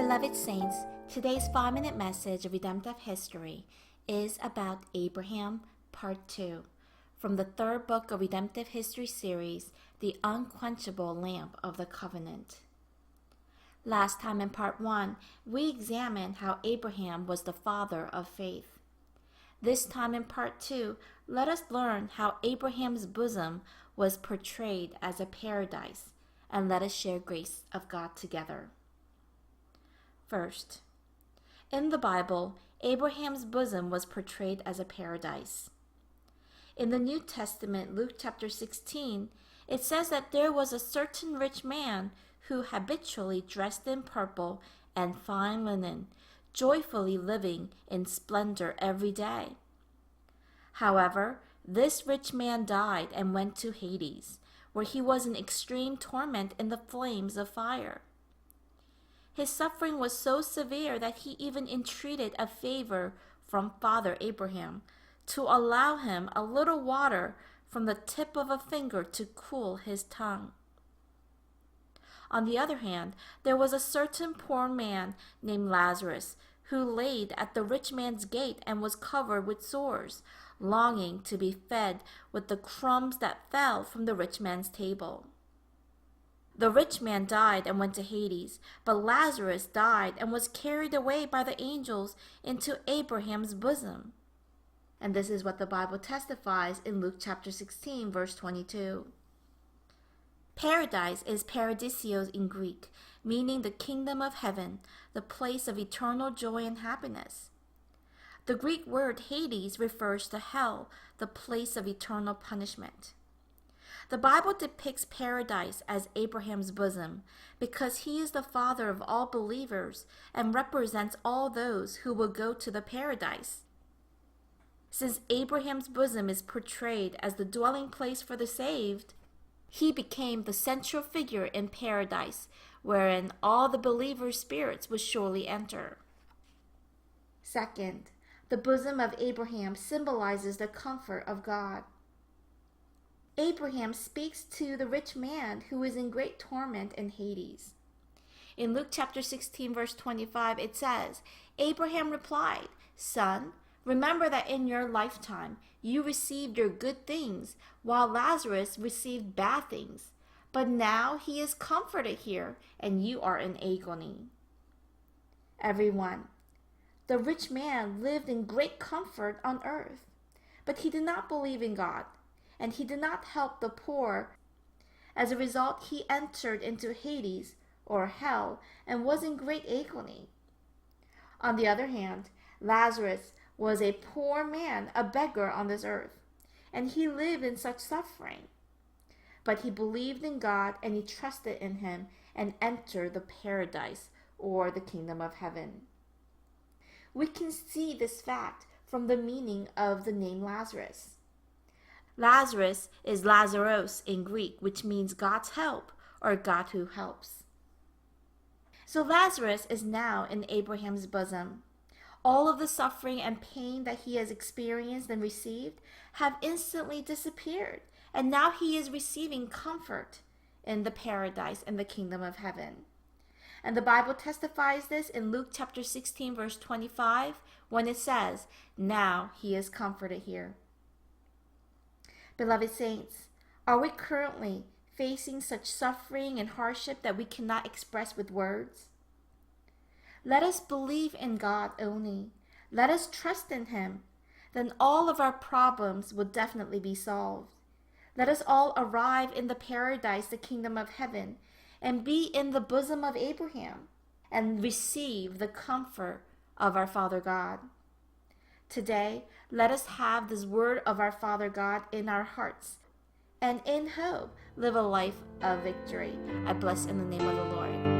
Beloved saints, today's 5-minute message of redemptive history is about Abraham, Part 2, from the third book of redemptive history series, The Unquenchable Lamp of the Covenant. Last time in Part 1, we examined how Abraham was the father of faith. This time in Part 2, let us learn how Abraham's bosom was portrayed as a paradise, and let us share grace of God together. First, in the Bible, Abraham's bosom was portrayed as a paradise. In the New Testament, Luke chapter 16, it says that there was a certain rich man who habitually dressed in purple and fine linen, joyfully living in splendor every day. However, this rich man died and went to Hades, where he was in extreme torment in the flames of fire. His suffering was so severe that he even entreated a favor from Father Abraham to allow him a little water from the tip of a finger to cool his tongue. On the other hand, there was a certain poor man named Lazarus who laid at the rich man's gate and was covered with sores, longing to be fed with the crumbs that fell from the rich man's table. The rich man died and went to Hades, but Lazarus died and was carried away by the angels into Abraham's bosom. And this is what the Bible testifies in Luke chapter 16, verse 22. Paradise is paradisios in Greek, meaning the kingdom of heaven, the place of eternal joy and happiness. The Greek word Hades refers to hell, the place of eternal punishment. The Bible depicts paradise as Abraham's bosom because he is the father of all believers and represents all those who will go to the paradise. Since Abraham's bosom is portrayed as the dwelling place for the saved, he became the central figure in paradise, wherein all the believers' spirits would surely enter. Second, the bosom of Abraham symbolizes the comfort of God. Abraham speaks to the rich man who is in great torment in Hades. In Luke chapter 16, verse 25, it says, Abraham replied, "Son, remember that in your lifetime you received your good things, while Lazarus received bad things. But now he is comforted here, and you are in agony." Everyone, the rich man lived in great comfort on earth, but he did not believe in God, and he did not help the poor. As a result, he entered into Hades, or hell, and was in great agony. On the other hand, Lazarus was a poor man, a beggar on this earth, and he lived in such suffering. But he believed in God, and he trusted in him, and entered the paradise, or the kingdom of heaven. We can see this fact from the meaning of the name Lazarus. Lazarus is Lazaros in Greek, which means God's help, or God who helps. So Lazarus is now in Abraham's bosom. All of the suffering and pain that he has experienced and received have instantly disappeared, and now he is receiving comfort in the paradise and the kingdom of heaven. And the Bible testifies this in Luke chapter 16, verse 25, when it says, "Now he is comforted here." Beloved saints, are we currently facing such suffering and hardship that we cannot express with words? Let us believe in God only. Let us trust in Him. Then all of our problems will definitely be solved. Let us all arrive in the paradise, the kingdom of heaven, and be in the bosom of Abraham and receive the comfort of our Father God. Today, let us have this word of our Father God in our hearts, and in hope live a life of victory. I bless in the name of the Lord.